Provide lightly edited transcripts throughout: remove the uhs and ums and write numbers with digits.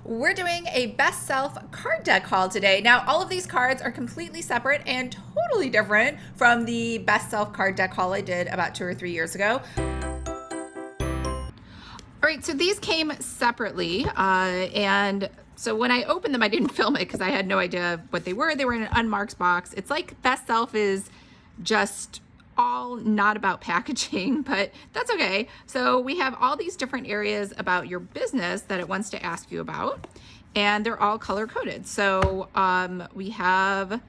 We're doing a best self card deck haul today. Now, all of these cards are completely separate and totally different from the best self card deck haul I did about 2 or 3 years ago. All right, so these came separately, and so when I opened them, I didn't film it because I had no idea what they were. They were in an unmarked box. It's like best self is just all not about packaging, but that's okay. So we have all these different areas about your business that it wants to ask you about, and they're all color coded. So we have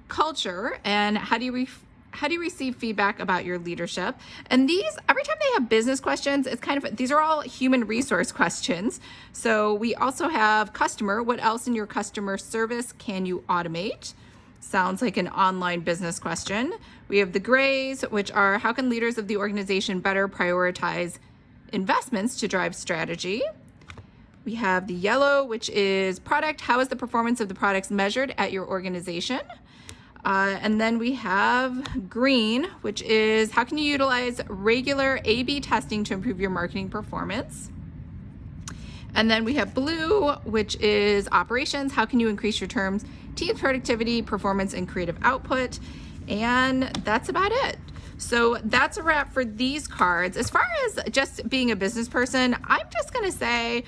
culture and how do you receive feedback about your leadership? And these, every time they have business questions, it's kind of, these are all human resource questions. So we also have customer. What else in your customer service can you automate? Sounds like an online business question. We have the grays, which are how can leaders of the organization better prioritize investments to drive strategy? We have the yellow, which is product. How is the performance of the products measured at your organization? And then we have green, which is how can you utilize regular A/B testing to improve your marketing performance? And then we have blue, which is operations. How can you increase your team's productivity, performance, and creative output? And that's about it. So that's a wrap for these cards. As far as just being a business person, I'm just gonna say,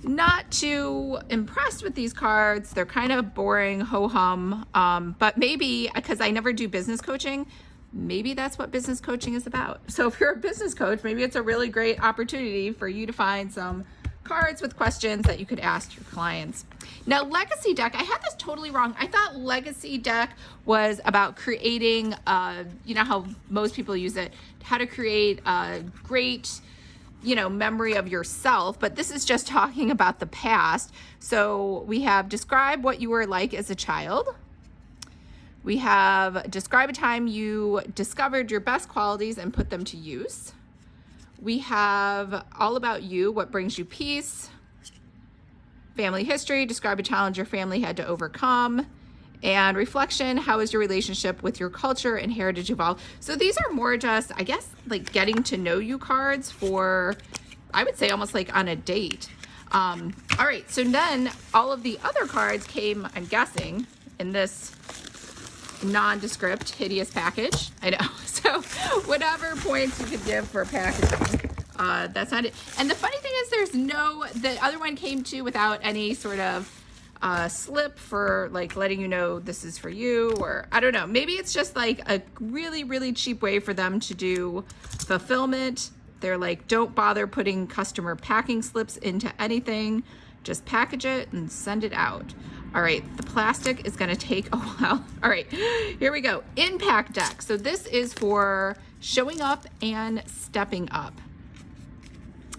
not too impressed with these cards. They're kind of boring, ho-hum, but maybe, because I never do business coaching, maybe that's what business coaching is about. So if you're a business coach, maybe it's a really great opportunity for you to find some cards with questions that you could ask your clients. Now, legacy deck, I had this totally wrong. I thought legacy deck was about creating, you know how most people use it, how to create a great, memory of yourself, but this is just talking about the past. So we have describe what you were like as a child. We have describe a time you discovered your best qualities and put them to use. We have all about you, what brings you peace. Family history, describe a challenge your family had to overcome. And reflection, how is your relationship with your culture and heritage evolve? So these are more just, I guess, like getting to know you cards for, I would say almost like on a date. All right, so then all of the other cards came, I'm guessing, in this nondescript, hideous package. I know, so whatever points you could give for packaging, that's not it. And the funny thing is the other one came to without any sort of slip for like letting you know this is for you, or I don't know, maybe it's just like a really, really cheap way for them to do fulfillment. They're like, don't bother putting customer packing slips into anything, just package it and send it out. All right, the plastic is gonna take a while. All right, here we go. Impact deck. So this is for showing up and stepping up.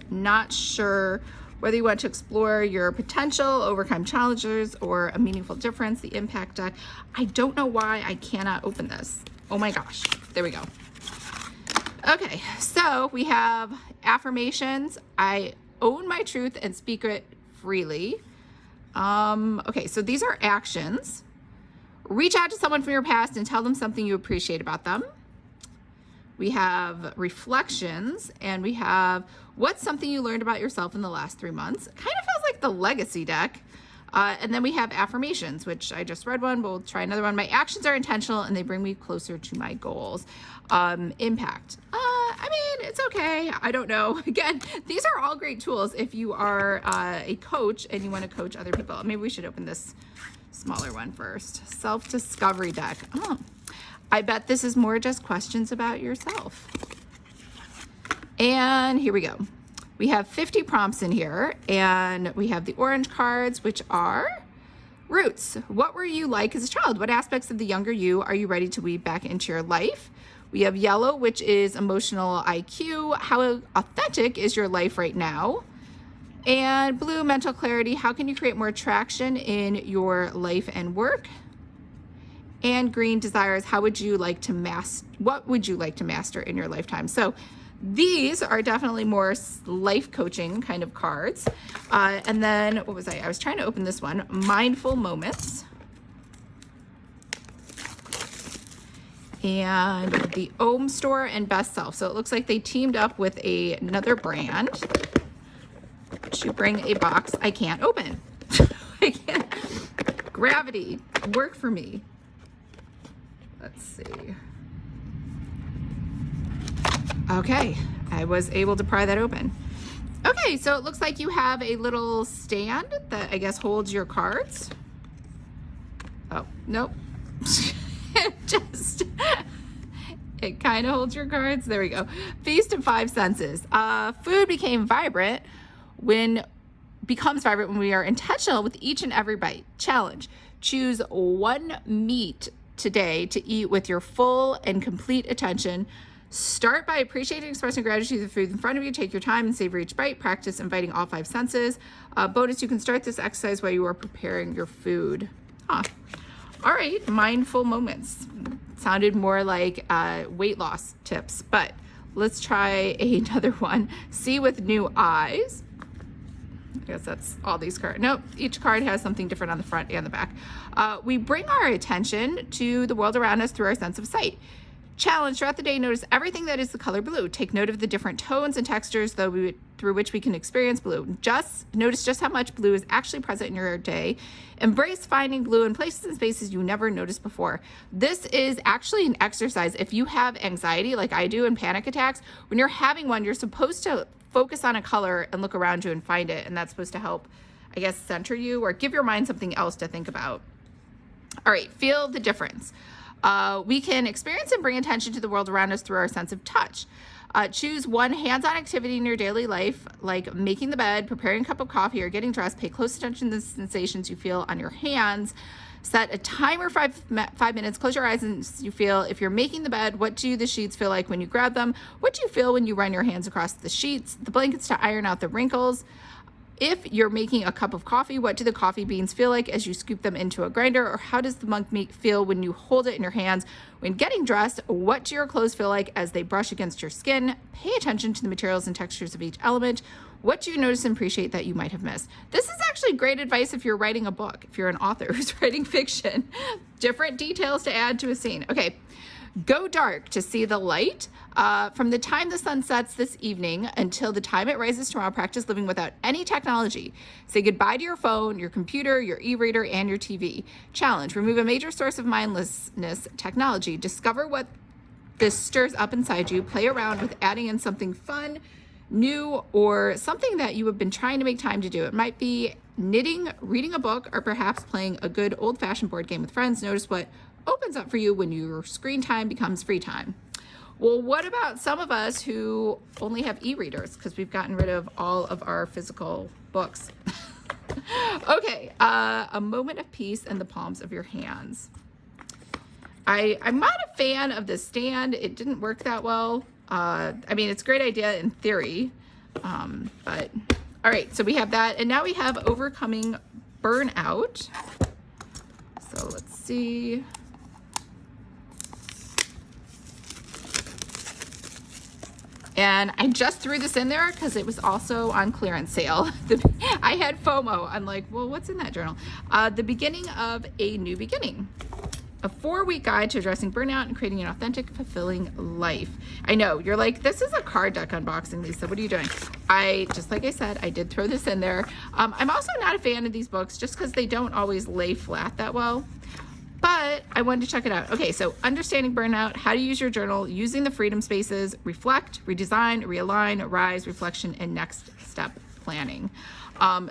Not sure whether you want to explore your potential, overcome challenges, or a meaningful difference, the impact deck. I don't know why I cannot open this. Oh my gosh, there we go. Okay, so we have affirmations. I own my truth and speak it freely. Okay, so these are actions. Reach out to someone from your past and tell them something you appreciate about them. We have reflections, and we have what's something you learned about yourself in the last 3 months. Kind of feels like the legacy deck. And then we have affirmations, which I just read one, but we'll try another one. My actions are intentional and they bring me closer to my goals. Impact. I mean, it's okay. I don't know. Again, these are all great tools if you are a coach and you want to coach other people. Maybe we should open this smaller one first. Self-discovery deck. Oh, I bet this is more just questions about yourself. And here we go. We have 50 prompts in here, and we have the orange cards, which are roots. What were you like as a child? What aspects of the younger you are you ready to weave back into your life? We have yellow, which is emotional IQ. How authentic is your life right now? And blue, mental clarity. How can you create more traction in your life and work? And green, desires. How would you like to what would you like to master in your lifetime? So these are definitely more life coaching kind of cards. And then, what was I was trying to open this one, mindful moments. And the Ohm Store and Best Self. So it looks like they teamed up with another brand to bring a box I can't open. Gravity, work for me. Let's see. Okay, I was able to pry that open. Okay, so it looks like you have a little stand that I guess holds your cards. Oh, nope. It kind of holds your cards. There we go. Feast of five senses. Food becomes vibrant when we are intentional with each and every bite. Challenge. Choose one meat today to eat with your full and complete attention. Start by appreciating and expressing gratitude for the food in front of you. Take your time and savor each bite. Practice inviting all five senses. Bonus, you can start this exercise while you are preparing your food. All right, mindful moments. Sounded more like weight loss tips, but let's try another one. See with new eyes. I guess that's all these cards. Nope, each card has something different on the front and the back. We bring our attention to the world around us through our sense of sight. Challenge, throughout the day, notice everything that is the color blue. Take note of the different tones and textures through which we can experience blue. Just notice just how much blue is actually present in your day. Embrace finding blue in places and spaces you never noticed before. This is actually an exercise. If you have anxiety like I do and panic attacks, when you're having one, you're supposed to focus on a color and look around you and find it. And that's supposed to help, I guess, center you or give your mind something else to think about. All right, feel the difference. We can experience and bring attention to the world around us through our sense of touch. Choose one hands-on activity in your daily life, like making the bed, preparing a cup of coffee, or getting dressed. Pay close attention to the sensations you feel on your hands. Set a timer for 5 minutes. Close your eyes and you feel if you're making the bed, what do the sheets feel like when you grab them? What do you feel when you run your hands across the sheets? The blankets to iron out the wrinkles. If you're making a cup of coffee, what do the coffee beans feel like as you scoop them into a grinder? Or how does the monk meat feel when you hold it in your hands? When getting dressed, what do your clothes feel like as they brush against your skin? Pay attention to the materials and textures of each element. What do you notice and appreciate that you might have missed? This is actually great advice if you're writing a book, if you're an author who's writing fiction. Different details to add to a scene. Okay. Go dark to see the light. From the time the sun sets this evening until the time it rises tomorrow, practice living without any technology. Say goodbye to your phone, your computer, your e-reader, and your TV. Challenge, remove a major source of mindlessness, technology. Discover what this stirs up inside you. Play around with adding in something fun, new, or something that you have been trying to make time to do. It might be knitting, reading a book, or perhaps playing a good old-fashioned board game with friends. Notice what opens up for you when your screen time becomes free time. Well, what about some of us who only have e-readers because we've gotten rid of all of our physical books? Okay, a moment of peace in the palms of your hands. I'm not a fan of the stand. It didn't work that well. I mean, it's a great idea in theory, but all right, so we have that. And now we have overcoming burnout. So let's see. And I just threw this in there because it was also on clearance sale. I had FOMO. I'm like, well, what's in that journal? The beginning of a new beginning. A 4-week guide to addressing burnout and creating an authentic, fulfilling life. I know, you're like, this is a card deck unboxing, Lisa. What are you doing? Just like I said, I did throw this in there. I'm also not a fan of these books just because they don't always lay flat that well. But I wanted to check it out. Okay, so understanding burnout, how to use your journal, using the freedom spaces, reflect, redesign, realign, rise, reflection, and next step planning.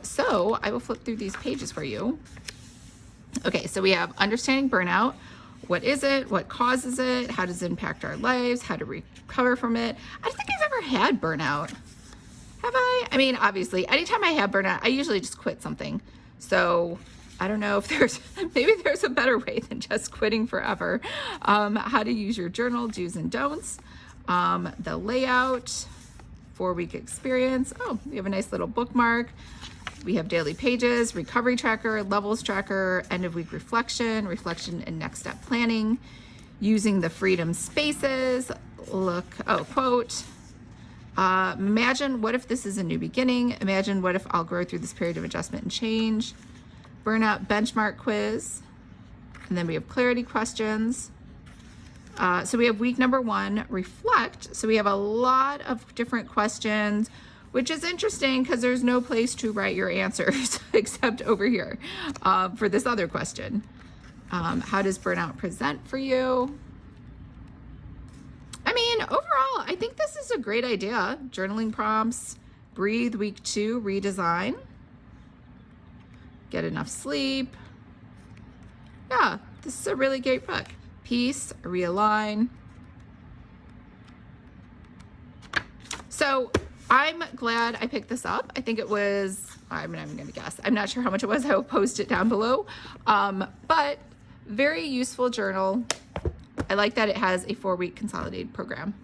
So I will flip through these pages for you. Okay, so we have understanding burnout. What is it? What causes it? How does it impact our lives? How to recover from it? I don't think I've ever had burnout. Have I? I mean, obviously, anytime I have burnout, I usually just quit something. So I don't know if maybe there's a better way than just quitting forever. How to use your journal, do's and don'ts. The layout, 4-week experience. Oh, we have a nice little bookmark. We have daily pages, recovery tracker, levels tracker, end of week reflection and next step planning. Using the freedom spaces. Quote. Imagine what if this is a new beginning? Imagine what if I'll grow through this period of adjustment and change. Burnout benchmark quiz. And then we have clarity questions. So we have week number 1, reflect. So we have a lot of different questions which is interesting because there's no place to write your answers except over here for this other question. How does burnout present for you? I mean, overall, I think this is a great idea. Journaling prompts, breathe, week 2, redesign, get enough sleep. Yeah, this is a really great book. Peace, realign. So I'm glad I picked this up. I think it was, I'm going to guess. I'm not sure how much it was. I will post it down below. But very useful journal. I like that it has a 4-week consolidated program.